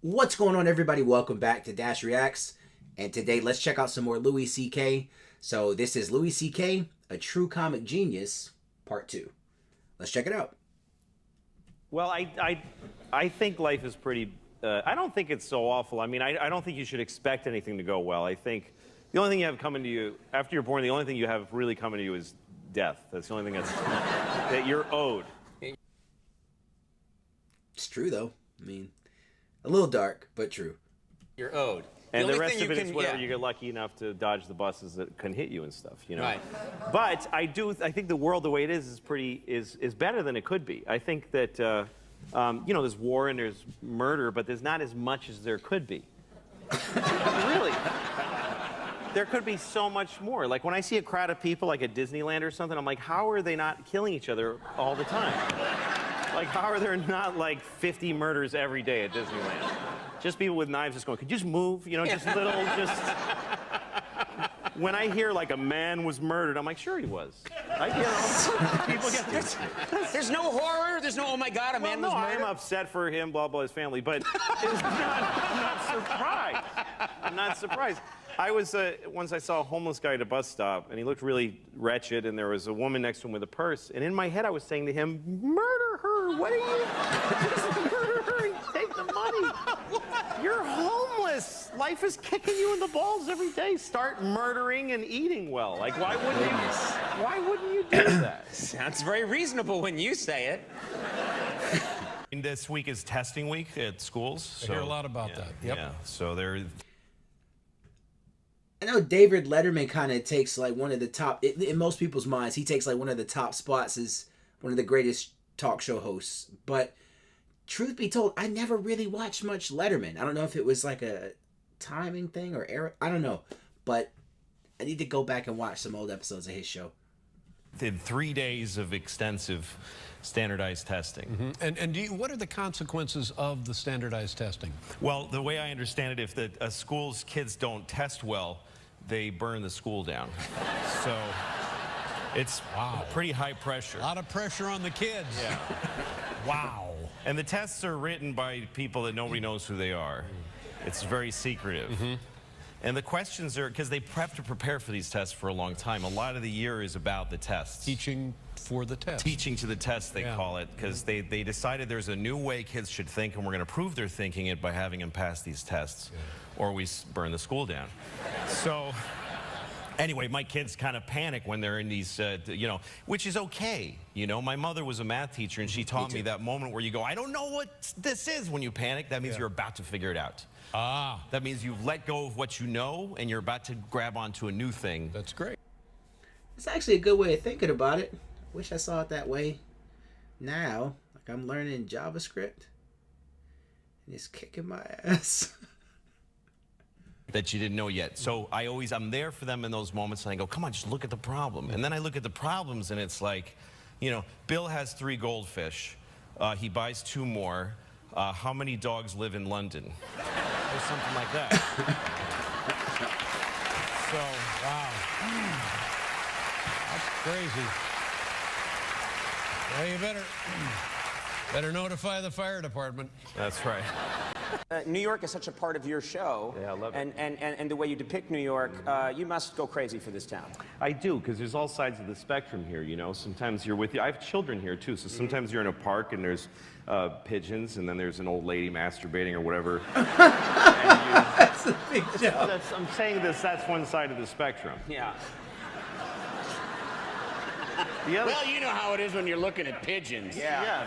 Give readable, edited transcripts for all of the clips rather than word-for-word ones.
What's going on, everybody? Welcome back to Dash Reacts. And today, let's check out some more Louis C.K. So this is Louis C.K., A True Comic Genius, Part 2. Let's check it out. Well, I think life is pretty, I don't think it's so awful. I mean, I don't think you should expect anything to go well. I think the only thing you have coming to you, after you're born, the only thing you have really coming to you is death. That's the only thing that you're owed. It's true, though. I mean, a little dark, but true. You're owed. And the rest of it is whatever you get lucky enough to dodge the buses that can hit you and stuff, you know. Right. But I think the world the way it is better than it could be. I think that you know, there's war and there's murder, but there's not as much as there could be. Really. There could be so much more. Like when I see a crowd of people like at Disneyland or something, I'm like, how are they not killing each other all the time? Like, how are there not like 50 murders every day at Disneyland? Just people with knives just going, could you just move? You know, just little, just... When I hear like a man was murdered, I'm like, sure he was. You know, people get this. There's no horror. There's no, oh my God, a man was murdered. I'm upset for him, blah, blah, his family, but I'm not surprised. I'm not surprised. I was, once I saw a homeless guy at a bus stop, and he looked really wretched, and there was a woman next to him with a purse, and in my head I was saying to him, murder her, what are you, just murder her and take the money. You're homeless. Life is kicking you in the balls every day. Start murdering and eating well. Like, why wouldn't you do that? Sounds very reasonable when you say it. And this week is testing week at schools. I hear a lot about that. Yep. Yeah, so they're... I know David Letterman kind of takes like one of the top, in most people's minds, he takes like one of the top spots as one of the greatest talk show hosts. But truth be told, I never really watched much Letterman. I don't know if it was like a timing thing or error. I don't know. But I need to go back and watch some old episodes of his show. did 3 days of extensive standardized testing. Mm-hmm. And what are the consequences of the standardized testing? Well, the way I understand it, if the school's kids don't test well, they burn the school down. So it's pretty high pressure. A lot of pressure on the kids. Yeah. Wow. And the tests are written by people that nobody knows who they are. It's very secretive. Mm-hmm. And the questions are, because they have to prepare for these tests for a long time. A lot of the year is about the tests. Teaching for the test. Teaching to the test, they call it, because they decided there's a new way kids should think, and we're going to prove they're thinking it by having them pass these tests, or we burn the school down. So, anyway, my kids kind of panic when they're in these, you know, which is okay. You know, my mother was a math teacher, and she taught me that moment where you go, I don't know what this is when you panic. That means you're about to figure it out. Ah. That means you've let go of what you know, and you're about to grab onto a new thing. That's great. It's actually a good way of thinking about it. Wish I saw it that way now. Like I'm learning JavaScript, and it's kicking my ass. That you didn't know yet. So I'm there for them in those moments, and I go, come on, just look at the problem. And then I look at the problems, and it's like, you know, Bill has 3 goldfish. He buys 2 more. How many dogs live in London? Or something like that. So, wow. That's crazy. Well, you better notify the fire department. That's right. New York is such a part of your show. Yeah, I love it. And the way you depict New York, you must go crazy for this town. I do, because there's all sides of the spectrum here, you know. Sometimes you're with I have children here, too, so sometimes you're in a park and there's pigeons, and then there's an old lady masturbating or whatever. That's a big joke. I'm saying that's one side of the spectrum. Yeah. Well, you know how it is when you're looking at pigeons. Yeah.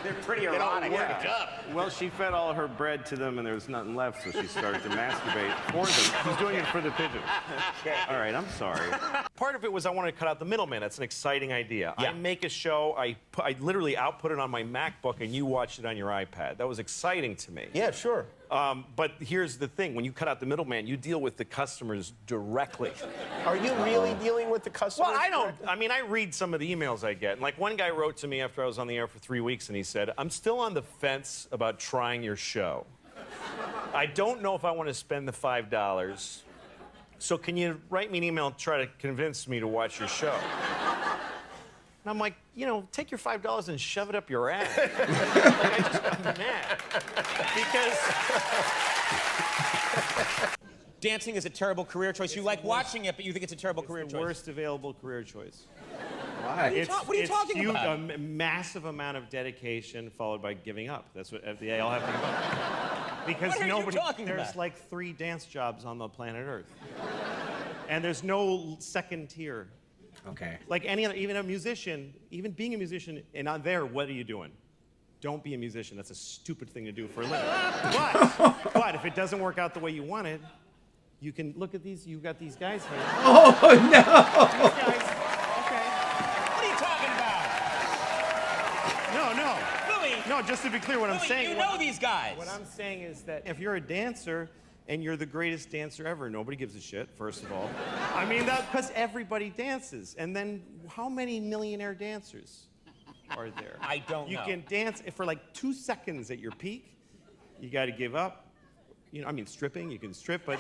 They're pretty erotic. Worked up. Well, she fed all her bread to them, and there was nothing left, so she started to masturbate for them. She's doing it for the pigeons. Okay. All right, I'm sorry. Part of it was I wanted to cut out the middleman. That's an exciting idea. Yeah. I make a show, I literally output it on my MacBook, and you watched it on your iPad. That was exciting to me. Yeah, sure. But here's the thing. When you cut out the middleman, you deal with the customers directly. Are you really dealing with the customers? Well, I read some of the emails I get. And like one guy wrote to me after I was on the air for 3 weeks, and he said, I'm still on the fence about trying your show. I don't know if I want to spend the $5. So can you write me an email and try to convince me to watch your show? And I'm like, you know, take your $5 and shove it up your ass. Like, I just got mad. Because Dancing is a terrible career choice. You like watching it, but you think it's a terrible career the choice. worst available career choice. Why? What are you talking huge, about? A massive amount of dedication followed by giving up. That's what they all have to give up. Because What are you nobody, talking there's about? like 3 dance jobs on the planet Earth. And there's no second tier. Okay. Like any other, even a musician, even being a musician and not there, what are you doing? Don't be a musician. That's a stupid thing to do for a living. But if it doesn't work out the way you wanted, you can look at these. You've got these guys here. Oh no! These guys. Okay. What are you talking about? No. Louis. No, just to be clear, what I'm Louis, saying. you know these guys. What I'm saying is that if you're a dancer and you're the greatest dancer ever, nobody gives a shit, first of all. I mean, that because everybody dances. And then how many millionaire dancers are there? I don't You know. can dance for like 2 seconds at your peak. You got to give up. You know, I mean, stripping, you can strip, but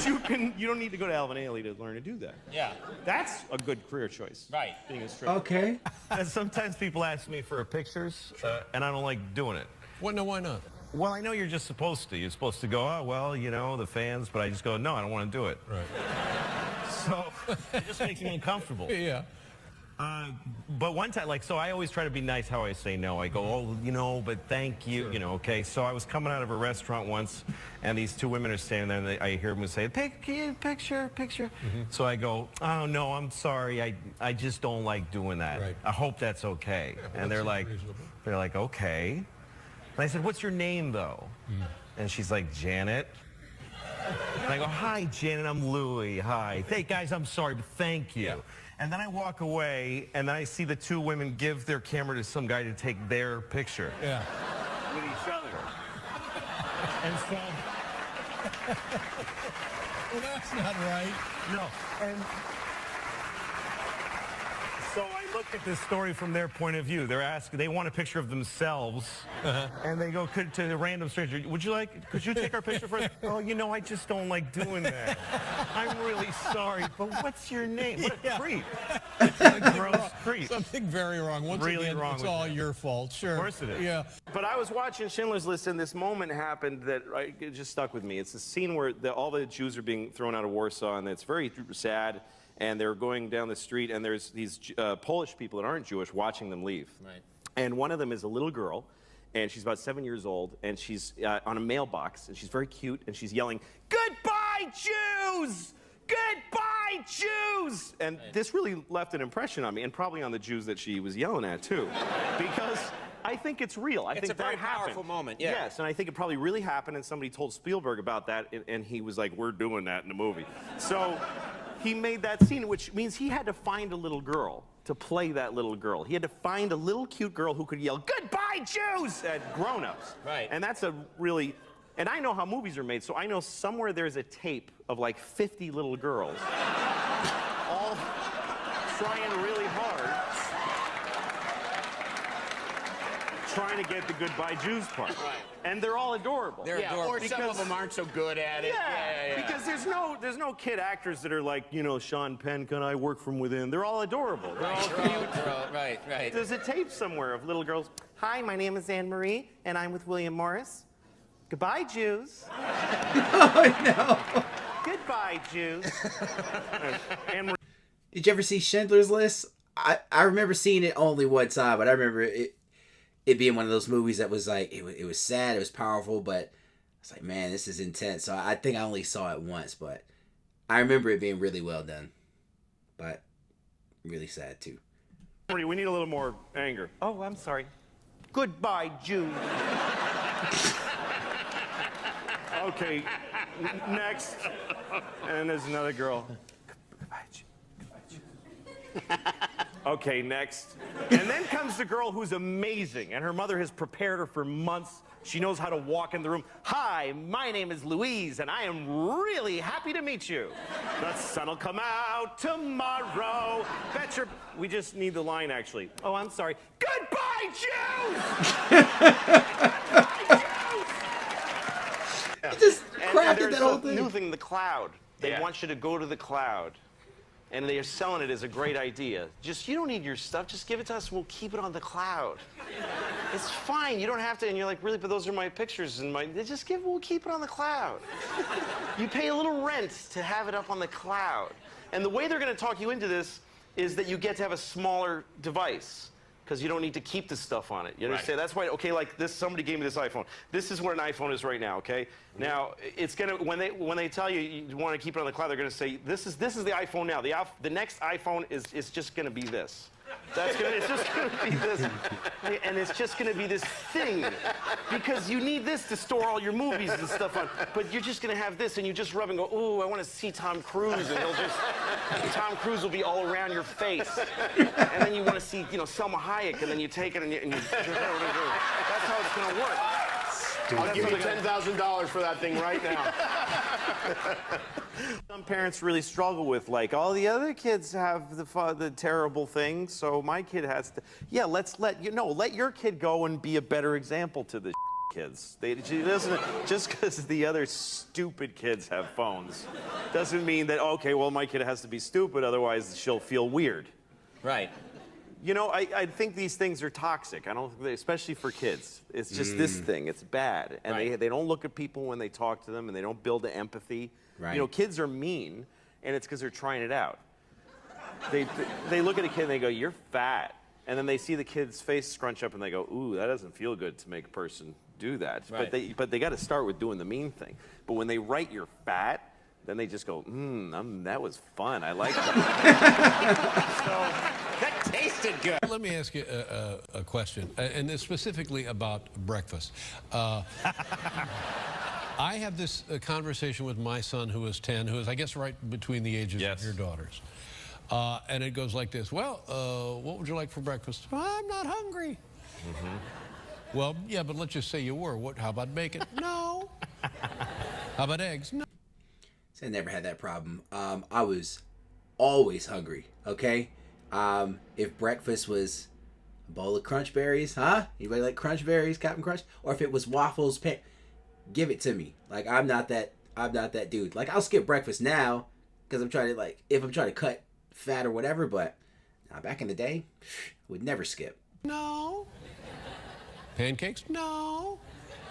you don't need to go to Alvin Ailey to learn to do that. Yeah. That's a good career choice. Right. Being a stripper. Okay. And sometimes people ask me for pictures, and I don't like doing it. What? No, why not? Well, I know you're just supposed to. You're supposed to go, oh, well, you know, the fans, but I just go, no, I don't want to do it. Right. So it just makes me uncomfortable. Yeah. But one time, like, so I always try to be nice how I say no. I go, oh, you know, but thank you, you know, okay. So I was coming out of a restaurant once, and these 2 women are standing there, and I hear them say, picture. So I go, oh, no, I'm sorry. I just don't like doing that. Right. I hope that's okay. well, And that they're seems like, reasonable. okay. And I said, what's your name, though? And she's like, Janet. And I go, hi, Janet, I'm Louie. Hi. Hey, guys, I'm sorry, but thank you. Yeah. And then I walk away, and then I see the 2 women give their camera to some guy to take their picture Yeah. with each other. And so, Well, that's not right. no. And so I look at this story from their point of view. They want a picture of themselves, and they go to a random stranger, could you take our picture first? Oh, you know, I just don't like doing that. I'm really sorry, but what's your name? What a creep. A gross creep. Something very wrong. Once Really again, wrong it's with all that. your fault. Sure. Of course it is. Yeah. But I was watching Schindler's List, and this moment happened that it just stuck with me. It's a scene where all the Jews are being thrown out of Warsaw, and it's very sad. And they're going down the street, and there's these Polish people that aren't Jewish watching them leave. Right. And one of them is a little girl, and she's about 7 years old, and she's on a mailbox, and she's very cute, and she's yelling, "Goodbye, Jews! Goodbye, Jews!" And this really left an impression on me, and probably on the Jews that she was yelling at, too. Because I think it's real. I It's think a very that happened. powerful moment, yeah. Yes, and I think it probably really happened, and somebody told Spielberg about that, and he was like, "We're doing that in the movie." So he made that scene, which means he had to find a little girl to play that little girl. He had to find a little cute girl who could yell, "Goodbye, Jews!" at grown-ups. Right. And that's a really... And I know how movies are made, so I know somewhere there's a tape of like 50 little girls all trying really hard, trying to get the "Goodbye, Jews" part. Right. And they're all adorable. They're Yeah, adorable. or some of them aren't so good at it. Yeah, because there's no kid actors that are like, you know, Sean Penn, can I work from within? They're all adorable. They're all cute. Right. There's a tape somewhere of little girls. "Hi, my name is Anne Marie, and I'm with William Morris. Goodbye, Jews." Oh no! Goodbye, Jews. Anne Marie. Did you ever see Schindler's List? I remember seeing it only one time, but I remember it being one of those movies that was like it was sad, it was powerful, but it's like, man, this is intense. So I think I only saw it once, but I remember it being really well done, but really sad too. Marie, we need a little more anger. Oh, I'm sorry. "Goodbye, Jews." Okay, next. And there's another girl. "Goodbye, Jews. Okay, next. And then comes the girl who's amazing, and her mother has prepared her for months. She knows how to walk in the room. "Hi, my name is Louise, and I am really happy to meet you. The sun'll come out tomorrow. Bet your..." We just need the line, actually. Oh, I'm sorry. "Goodbye, Jews!" You just And crafted there's that whole a thing. new thing, the cloud. They Yeah. want you to go to the cloud. and they're selling it as a great idea. Just, you don't need your stuff, just give it to us and we'll keep it on the cloud. It's fine, you don't have to, and you're like, really, but those are my pictures and we'll keep it on the cloud. You pay a little rent to have it up on the cloud. And the way they're gonna talk you into this is that you get to have a smaller device, because you don't need to keep the stuff on it. You understand? Right. That's why, okay, like this, somebody gave me this iPhone. This is what an iPhone is right now, okay? Now, it's gonna, when they tell you you want to keep it on the cloud, they're gonna say, this is the iPhone now. The next iPhone is just gonna be this. It's just gonna be this, and it's just gonna be this thing, because you need this to store all your movies and stuff on. But you're just gonna have this, and you just rub and go, ooh, I want to see Tom Cruise, and Tom Cruise will be all around your face, and then you want to see, Selma Hayek, and then you take it and you that's how it's gonna work. I'll give you $10,000 for that thing right now. Some parents really struggle with, like, all the other kids have the terrible thing, so my kid has to. Yeah, let your kid go and be a better example to the kids. Just because the other stupid kids have phones doesn't mean that, okay, well, my kid has to be stupid, otherwise she'll feel weird. Right. I think these things are toxic. I don't, especially for kids. It's just this thing. It's bad, and they don't look at people when they talk to them, and they don't build the empathy. Right. Kids are mean, and it's because they're trying it out. They look at a kid and they go, "You're fat," and then they see the kid's face scrunch up, and they go, "Ooh, that doesn't feel good to make a person do that." Right. But they got to start with doing the mean thing. But when they write "you're fat," then they just go, that was fun. I like that. So, that tasted good. Let me ask you a question, and it's specifically about breakfast. I have this conversation with my son, who is 10, who is, I guess, right between the ages of your daughters. And it goes like this. Well, what would you like for breakfast? I'm not hungry. Mm-hmm. Well, yeah, but let's just say you were. How about bacon? No. How about eggs? No. I never had that problem. I was always hungry, okay? If breakfast was a bowl of Crunch Berries, huh? Anybody like Crunch Berries, Captain Crunch? Or if it was waffles, give it to me. Like, I'm not that dude. Like, I'll skip breakfast now because I'm trying to, if I'm trying to cut fat or whatever, but back in the day, would never skip. No. Pancakes? No.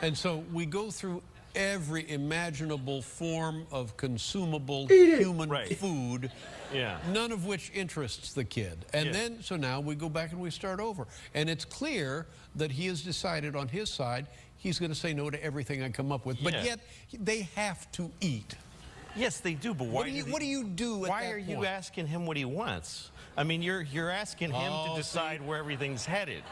And so we go through every imaginable form of consumable human food, none of which interests the kid. And then, so now we go back and we start over. And it's clear that he has decided on his side he's going to say no to everything I come up with. But yet, they have to eat. Yes, they do, but why what do you do at why that are point? you asking him what he wants? I mean, you're asking him to decide where everything's headed.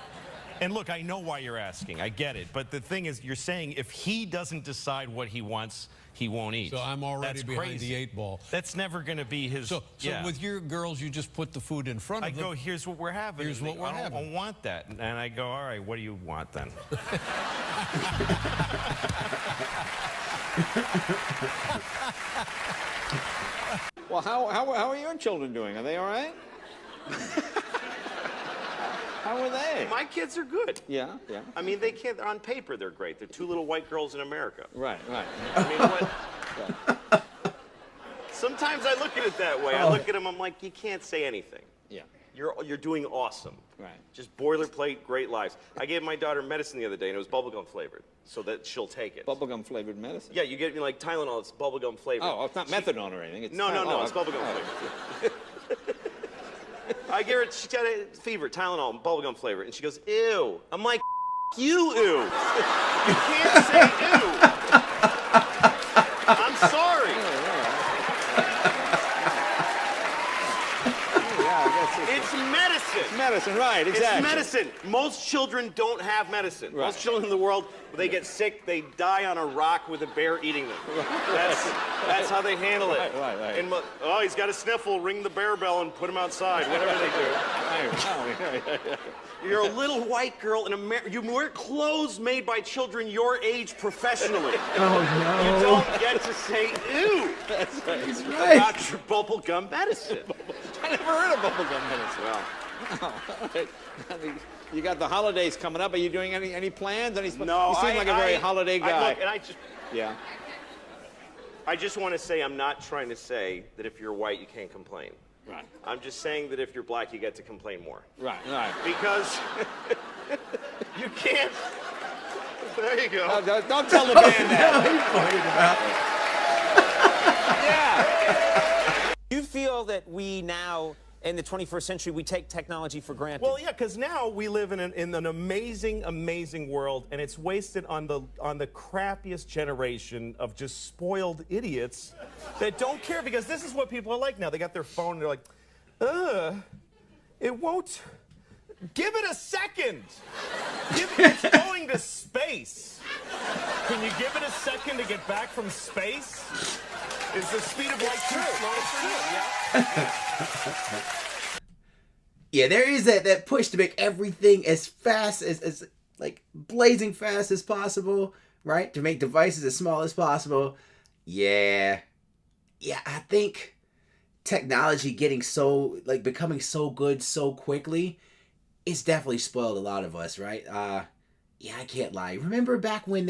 And look, I know why you're asking. I get it. But the thing is, you're saying if he doesn't decide what he wants, he won't eat. So I'm already behind the 8 ball. That's never going to be his... So with your girls, you just put the food in front of them. I go, here's what we're having. Here's what we're having. I don't want that. And I go, all right, what do you want then? Well, how are your children doing? Are they all right? How are they? My kids are good. Yeah. I mean, on paper, they're great. They're 2 little white girls in America. Right. I mean, sometimes I look at it that way. I look at them, I'm like, you can't say anything. Yeah. You're doing awesome. Right. Just boilerplate, great lives. I gave my daughter medicine the other day, and it was bubblegum flavored, so that she'll take it. Bubblegum flavored medicine? Yeah, you get me like Tylenol, it's bubblegum flavored. Oh, it's not methadone or anything. It's no, it's bubblegum flavored. I give her, she got a fever, Tylenol, bubblegum flavor, and she goes, ew. I'm like, you, ew. You can't say ew. I'm sorry. It's medicine. It's medicine, right, exactly. It's medicine. Most children don't have medicine. Right. Most children in the world, they get sick, they die on a rock with a bear eating them. That's how they handle it. Right. And, he's got a sniffle, ring the bear bell and put him outside, whatever they do. You're a little white girl in America. You wear clothes made by children your age professionally. Oh, no. You don't get to say ew. That's right. He's right. About your bubblegum medicine. I never heard of bubblegum medicine. Well. You got the holidays coming up. Are you doing any plans? No, you seem like a very holiday guy. I just want to say I'm not trying to say that if you're white you can't complain. Right. I'm just saying that if you're black, you get to complain more. Right. Right. Because you can't. There you go. Don't tell the band that. Yeah. You feel that we now, in the 21st century, we take technology for granted? Well, yeah, because now we live in an amazing, amazing world, and it's wasted on the crappiest generation of just spoiled idiots that don't care. Because this is what people are like now. They got their phone, and they're like, it won't. Give it a second. It's going to space. Can you give it a second to get back from space? Is the speed of light too slow for you? Yeah, there is that push to make everything as fast as like blazing fast as possible, right? To make devices as small as possible. Yeah, I think technology getting so, like, becoming so good so quickly, it's definitely spoiled a lot of us, right? Yeah, I can't lie. Remember back when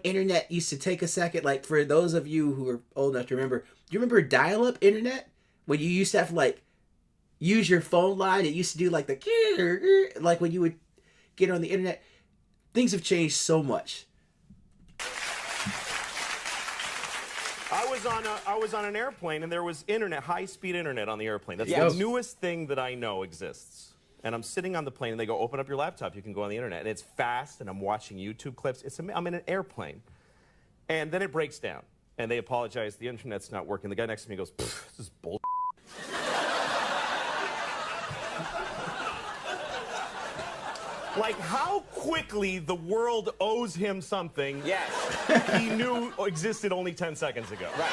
internet used to take a second? Like, for those of you who are old enough to remember, do you remember dial-up internet? When you used to have to, like, use your phone line? It used to do, like, like when you would get on the internet. Things have changed so much. I was on an airplane, and there was internet, high-speed internet on the airplane. That's Yes. the newest thing that I know exists. And I'm sitting on the plane, and they go, open up your laptop. You can go on the internet. And it's fast, and I'm watching YouTube clips. I'm in an airplane. And then it breaks down. And they apologize. The internet's not working. The guy next to me goes, this is bull. Like, how quickly the world owes him something Yes. he knew existed only 10 seconds ago. Right.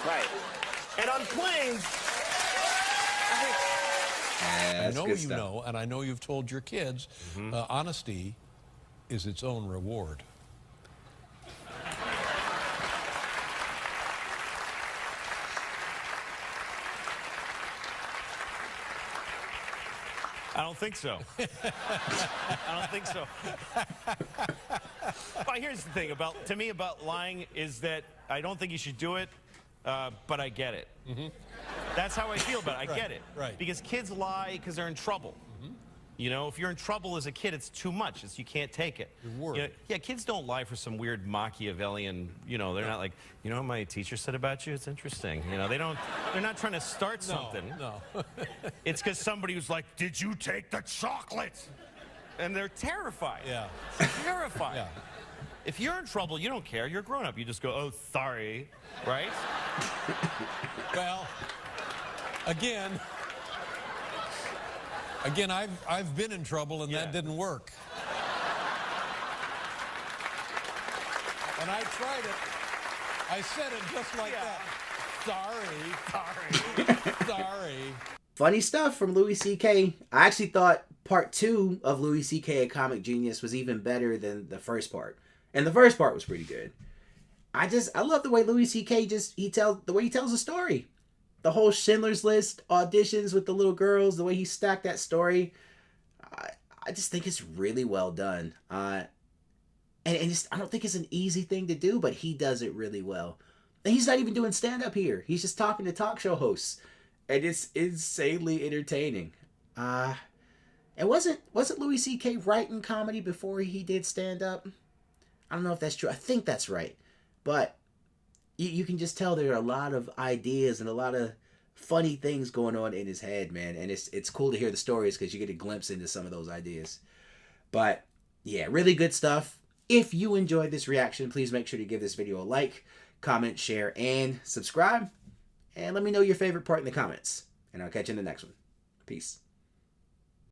Right. And on planes, I know you know, and I know you've told your kids, honesty is its own reward. I don't think so. I don't think so. But here's the thing about lying is that I don't think you should do it, but I get it. That's how I feel about it. I get it. Right. Because kids lie because they're in trouble. You know, if you're in trouble as a kid, it's too much. You can't take it. You're worried. You know, yeah, kids don't lie for some weird Machiavellian, they're not like, what my teacher said about you? It's interesting. They're not trying to start something. No. It's because somebody was like, did you take the chocolate? And they're terrified. Yeah. Terrified. Yeah. If you're in trouble, you don't care. You're a grown up. You just go, oh, sorry, right? Well, again, I've been in trouble, and that didn't work. And I tried it. I said it just like that. Sorry. Funny stuff from Louis C.K. I actually thought part 2 of Louis C.K. A Comic Genius was even better than the first part. And the first part was pretty good. I love the way Louis C.K. he tells a story. The whole Schindler's List auditions with the little girls, the way he stacked that story. I just think it's really well done. And I don't think it's an easy thing to do, but he does it really well. And he's not even doing stand-up here. He's just talking to talk show hosts. And it's insanely entertaining. And wasn't Louis C.K. writing comedy before he did stand-up? I don't know if that's true. I think that's right. But you can just tell there are a lot of ideas and a lot of funny things going on in his head, man. And it's cool to hear the stories because you get a glimpse into some of those ideas. But yeah, really good stuff. If you enjoyed this reaction, please make sure to give this video a like, comment, share, and subscribe. And let me know your favorite part in the comments. And I'll catch you in the next one. Peace.